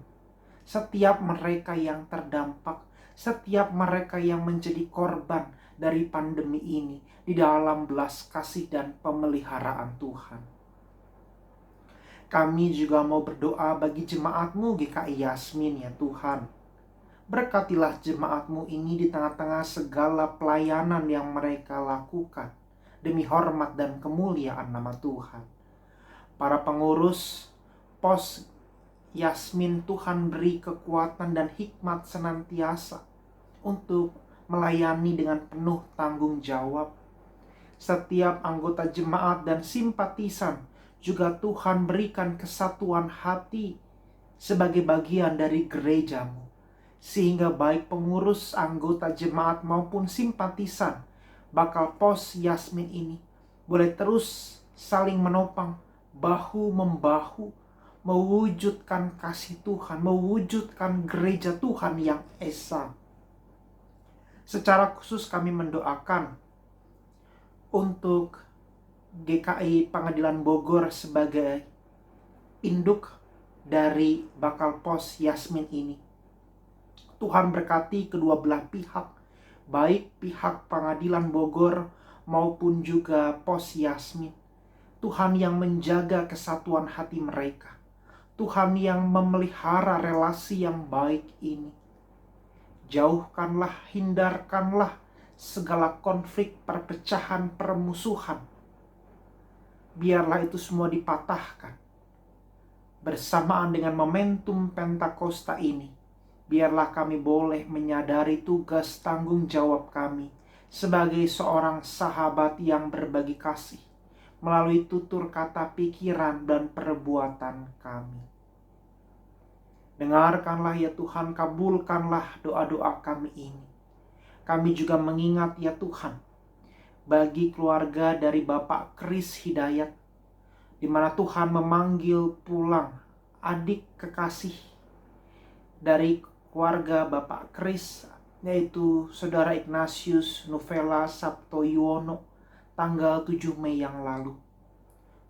setiap mereka yang terdampak, setiap mereka yang menjadi korban dari pandemi ini di dalam belas kasih dan pemeliharaan Tuhan. Kami juga mau berdoa bagi jemaat-Mu GKI Yasmin ya Tuhan. Berkatilah jemaat-Mu ini di tengah-tengah segala pelayanan yang mereka lakukan demi hormat dan kemuliaan nama Tuhan. Para pengurus pos Yasmin, Tuhan beri kekuatan dan hikmat senantiasa untuk melayani dengan penuh tanggung jawab. Setiap anggota jemaat dan simpatisan juga Tuhan berikan kesatuan hati sebagai bagian dari gereja-Mu. Sehingga baik pengurus, anggota jemaat maupun simpatisan bakal pos Yasmin ini boleh terus saling menopang, bahu-membahu, mewujudkan kasih Tuhan, mewujudkan gereja Tuhan yang esa. Secara khusus kami mendoakan untuk GKI Pengadilan Bogor sebagai induk dari bakal pos Yasmin ini. Tuhan berkati kedua belah pihak, baik pihak Pengadilan Bogor maupun juga pos Yasmin. Tuhan yang menjaga kesatuan hati mereka. Tuhan yang memelihara relasi yang baik ini. Jauhkanlah, hindarkanlah segala konflik, perpecahan, permusuhan. Biarlah itu semua dipatahkan. Bersamaan dengan momentum Pentakosta ini, biarlah kami boleh menyadari tugas tanggung jawab kami sebagai seorang sahabat yang berbagi kasih melalui tutur kata, pikiran, dan perbuatan kami. Dengarkanlah ya Tuhan, kabulkanlah doa-doa kami ini. Kami juga mengingat ya Tuhan, bagi keluarga dari Bapak Kris Hidayat, di mana Tuhan memanggil pulang adik kekasih dari keluarga Bapak Kris, yaitu Saudara Ignatius Novela Sabto Yuwono, tanggal 7 Mei yang lalu.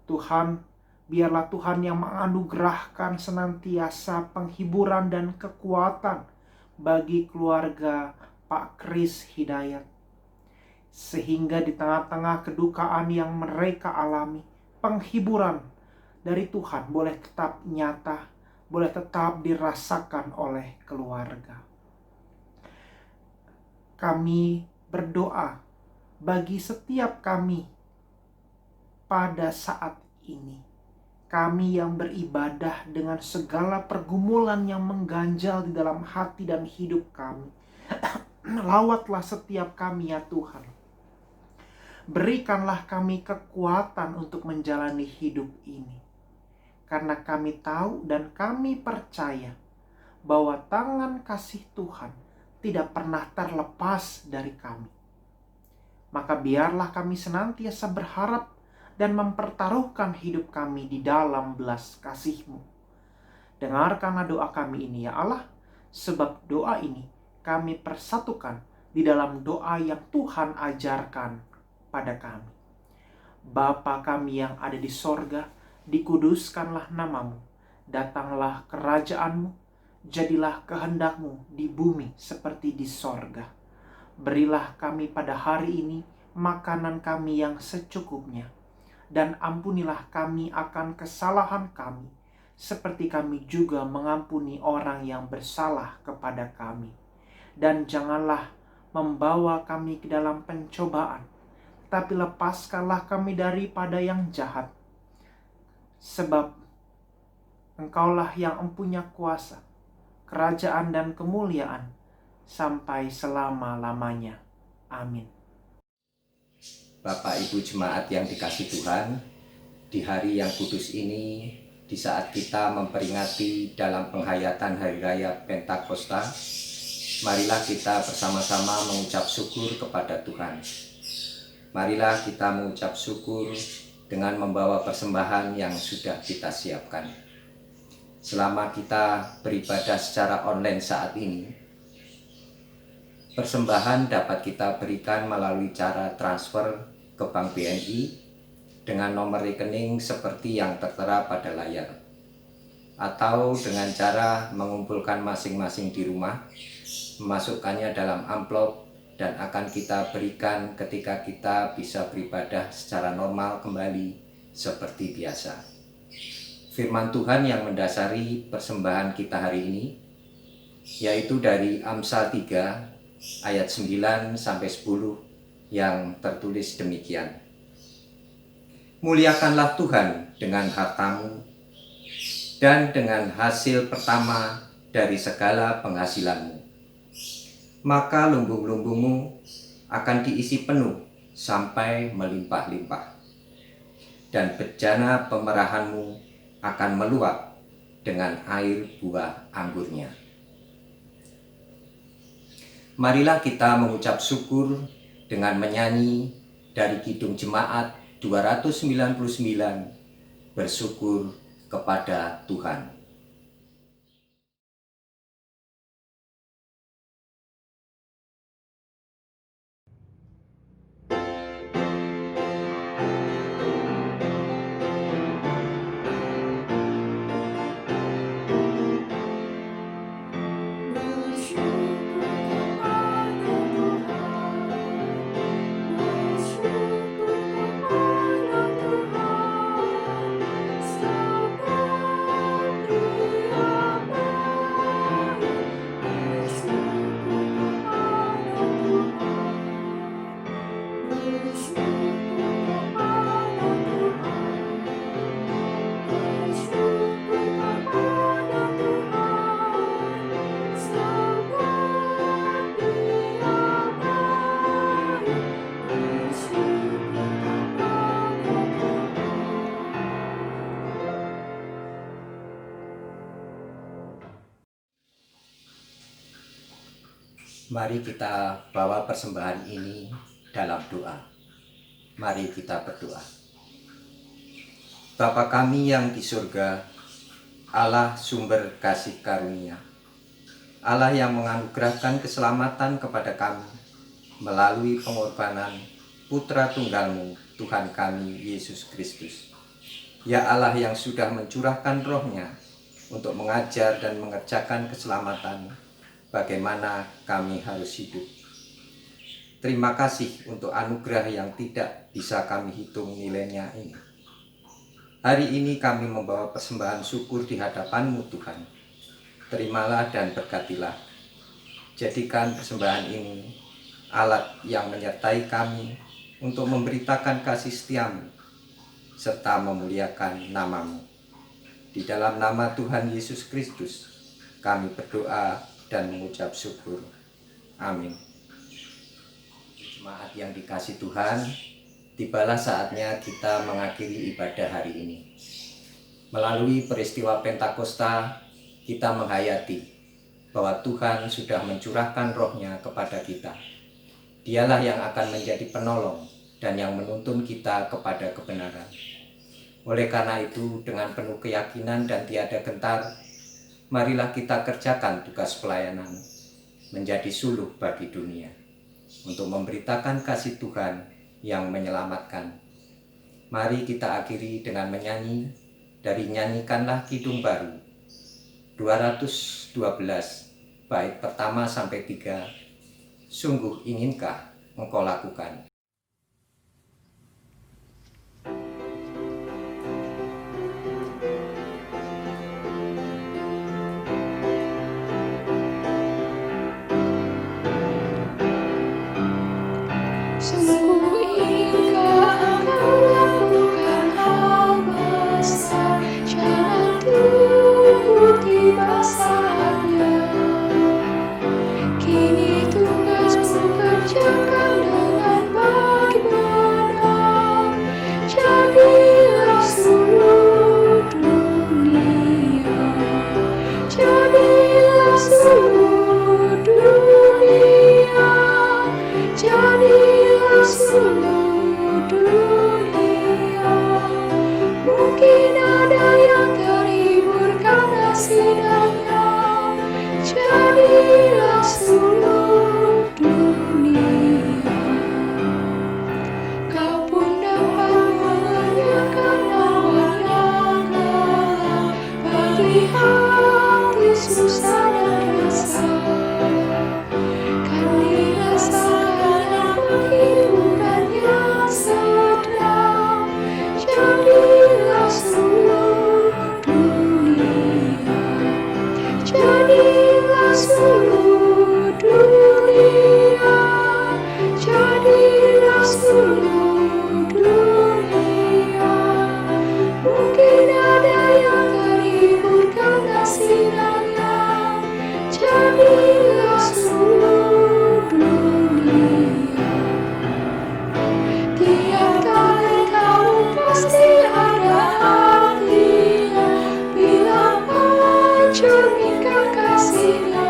Tuhan, biarlah Tuhan yang menganugerahkan senantiasa penghiburan dan kekuatan bagi keluarga Pak Kris Hidayat, sehingga di tengah-tengah kedukaan yang mereka alami, penghiburan dari Tuhan boleh tetap nyata, boleh tetap dirasakan oleh keluarga. Kami berdoa bagi setiap kami pada saat ini. Kami yang beribadah dengan segala pergumulan yang mengganjal di dalam hati dan hidup kami. Lawatlah setiap kami ya Tuhan. Berikanlah kami kekuatan untuk menjalani hidup ini. Karena kami tahu dan kami percaya bahwa tangan kasih Tuhan tidak pernah terlepas dari kami. Maka biarlah kami senantiasa berharap dan mempertaruhkan hidup kami di dalam belas kasih-Mu. Dengarkanlah doa kami ini ya Allah, sebab doa ini kami persatukan di dalam doa yang Tuhan ajarkan pada kami. Bapa kami yang ada di sorga, dikuduskanlah nama-Mu, datanglah kerajaan-Mu, jadilah kehendak-Mu di bumi seperti di sorga. Berilah kami pada hari ini makanan kami yang secukupnya, dan ampunilah kami akan kesalahan kami, seperti kami juga mengampuni orang yang bersalah kepada kami. Dan janganlah membawa kami ke dalam pencobaan, tapi lepaskanlah kami daripada yang jahat. Sebab Engkaulah yang empunya kuasa, kerajaan dan kemuliaan, sampai selama-lamanya. Amin. Bapak Ibu Jemaat yang dikasih Tuhan, di hari yang kudus ini, di saat kita memperingati dalam penghayatan Hari Raya Pentakosta, marilah kita bersama-sama mengucap syukur kepada Tuhan. Marilah kita mengucap syukur dengan membawa persembahan yang sudah kita siapkan. Selama kita beribadah secara online saat ini, persembahan dapat kita berikan melalui cara transfer ke Bank BNI dengan nomor rekening seperti yang tertera pada layar, atau dengan cara mengumpulkan masing-masing di rumah, memasukkannya dalam amplop, dan akan kita berikan ketika kita bisa beribadah secara normal kembali seperti biasa. Firman Tuhan yang mendasari persembahan kita hari ini yaitu dari Amsal 3 ayat 9-10 yang tertulis demikian. Muliakanlah Tuhan dengan hartamu dan dengan hasil pertama dari segala penghasilanmu. Maka lumbung-lumbungmu akan diisi penuh sampai melimpah-limpah, dan bejana pemerahanmu akan meluap dengan air buah anggurnya. Marilah kita mengucap syukur dengan menyanyi dari Kidung Jemaat 299, bersyukur kepada Tuhan. Bersyukur kepada Tuhan, sebab Mari kita bawa persembahan ini dalam doa. Mari kita berdoa. Bapa kami yang di surga, Allah sumber kasih karunia, Allah yang menganugerahkan keselamatan kepada kami melalui pengorbanan Putra Tunggal-Mu, Tuhan kami Yesus Kristus. Ya Allah yang sudah mencurahkan roh-Nya untuk mengajar dan mengerjakan keselamatan, bagaimana kami harus hidup. Terima kasih untuk anugerah yang tidak bisa kami hitung nilainya ini. Hari ini kami membawa persembahan syukur di hadapan-Mu Tuhan. Terimalah dan berkatilah. Jadikan persembahan ini alat yang menyertai kami untuk memberitakan kasih setia-Mu serta memuliakan nama-Mu. Di dalam nama Tuhan Yesus Kristus kami berdoa dan mengucap syukur. Amin. Jemaat yang dikasih Tuhan, tibalah saatnya kita mengakhiri ibadah hari ini. Melalui peristiwa Pentakosta, kita menghayati bahwa Tuhan sudah mencurahkan roh-Nya kepada kita. Dialah yang akan menjadi penolong dan yang menuntun kita kepada kebenaran. Oleh karena itu, dengan penuh keyakinan dan tiada gentar, marilah kita kerjakan tugas pelayanan menjadi suluh bagi dunia untuk memberitakan kasih Tuhan yang menyelamatkan. Mari kita akhiri dengan menyanyi dari Nyanyikanlah Kidung Baru 212 bait pertama sampai 3. Sungguh inginkah engkau lakukan? Sungguh inginkah engkau lakukan hal besar, jangan tunggu tiba saatnya. Kini tugasmu kerjakan dengan baik benar. Jadilah seluruh dunia, jadilah seluruh dunia, jadilah seluruh dunia. Mungkin ada yang terhibur karena sidangnya. Jadilah seluruh dunia. Kau pun dapat mengerjakan awan yang gelap bagi hati susah dan rasa. Kan dirasakan penghiburan yang sedang. Jadilah seluruh dunia, jadilah seluruh dunia, jadilah seluruh dunia. Mungkin ada yang terhibur karena sinarnya. Jadilah seluruh dunia. Tiap kali kamu pasti ada artinya bila mencerminkan kasihnya.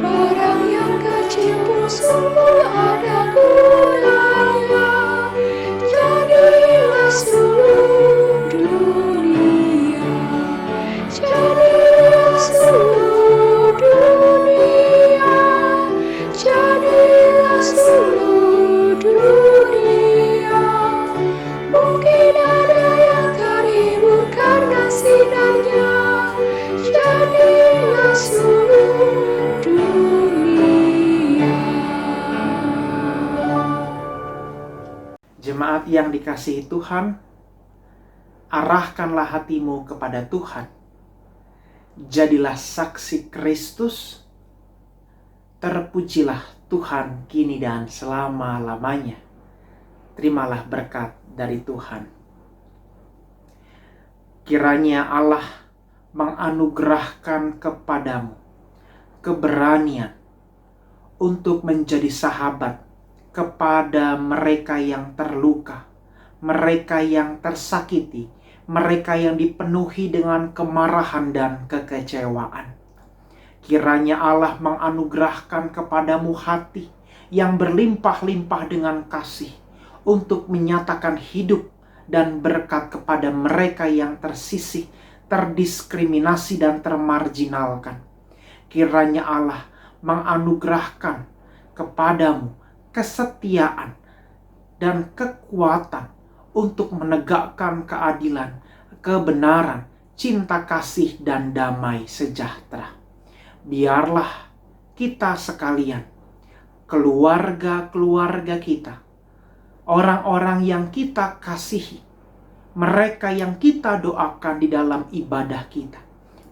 Barang yang kecil pun sungguh ada gunanya. Jadilah seluruh dunia, jadilah seluruh dunia, jadilah seluruh dunia. Mungkin ada yang terhibur karena sinarnya. Jadilah seluruh dunia. Jemaat yang dikasihi Tuhan, arahkanlah hatimu kepada Tuhan. Jadilah saksi Kristus. Terpujilah Tuhan kini dan selama-lamanya. Terimalah berkat dari Tuhan. Kiranya Allah menganugerahkan kepadamu keberanian untuk menjadi sahabat kepada mereka yang terluka, mereka yang tersakiti, mereka yang dipenuhi dengan kemarahan dan kekecewaan. Kiranya Allah menganugerahkan kepadamu hati yang berlimpah-limpah dengan kasih untuk menyatakan hidup dan berkat kepada mereka yang tersisih, terdiskriminasi, dan termarginalkan. Kiranya Allah menganugerahkan kepadamu kesetiaan dan kekuatan untuk menegakkan keadilan, kebenaran, cinta kasih, dan damai sejahtera. Biarlah kita sekalian, keluarga-keluarga kita, orang-orang yang kita kasihi, mereka yang kita doakan di dalam ibadah kita,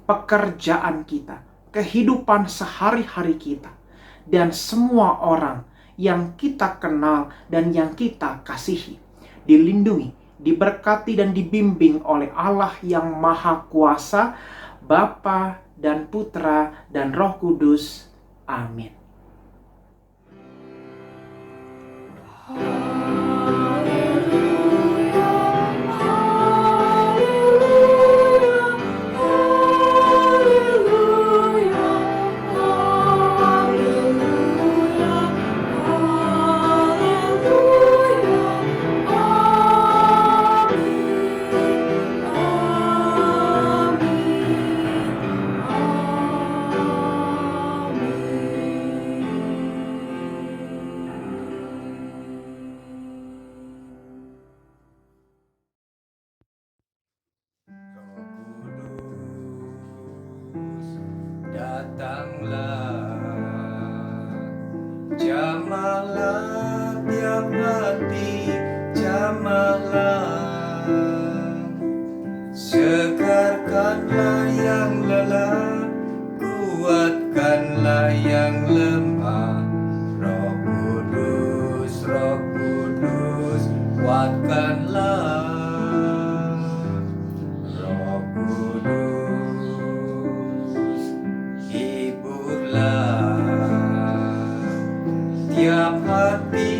pekerjaan kita, kehidupan sehari-hari kita, dan semua orang yang kita kenal dan yang kita kasihi, dilindungi, diberkati, dan dibimbing oleh Allah yang Maha Kuasa, Bapa dan Putra dan Roh Kudus. Amin. Datanglah, jamahlah tiap hati, jamahlah, segarkanlah yang lelah, kuatkanlah yang lemah. Roh Kudus, Roh Kudus, kuatkanlah. Roh Kudus, tiap hati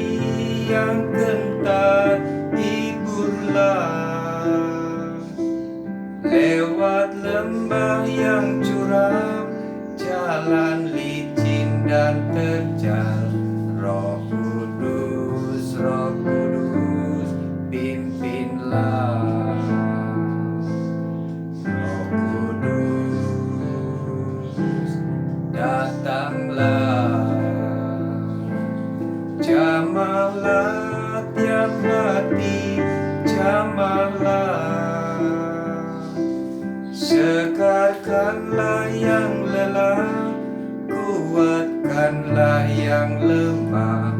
yang gentar, hiburlah. Lewat lembah yang curam, jalan licin dan terjal. Roh Kudus, Roh Kudus, pimpinlah. Roh Kudus, datanglah. Jamahlah tiap hati, jamahlah, segarkanlah yang lelah, kuatkanlah yang lemah.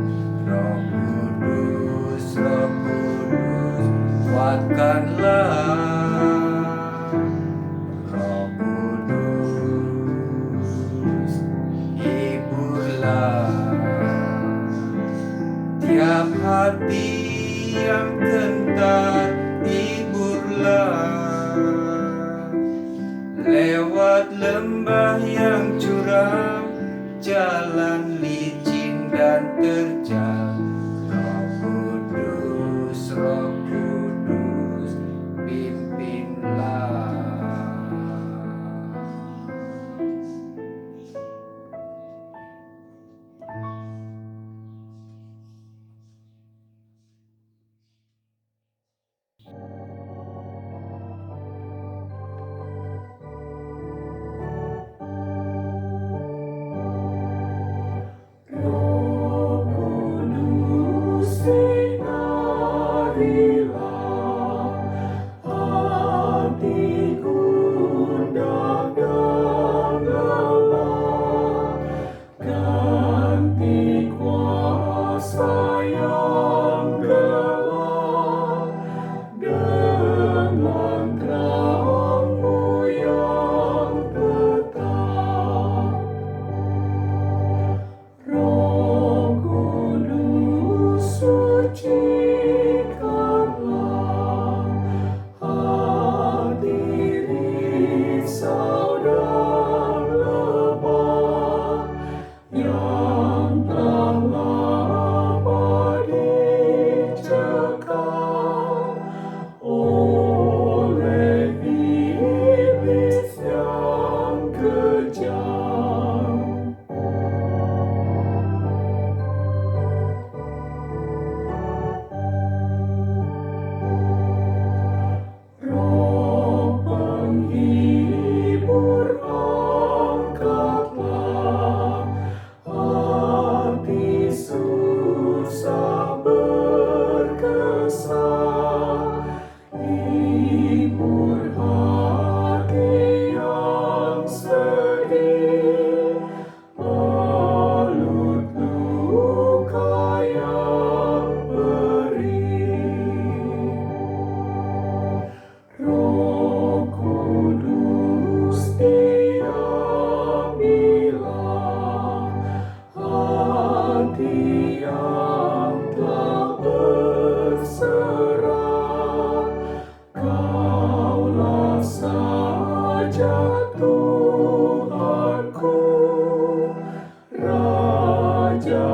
Roh Kudus, Roh Kudus, kuatkanlah. Roh Kudus, hiburlah. Tiap hati yang gentar, hiburlah. Lewat lembah yang curam, jalan licin dan terjal. Roh Kudus, Roh Kudus, pimpin. hati yang telah berserah. Kaulah saja Tuhanku, Raja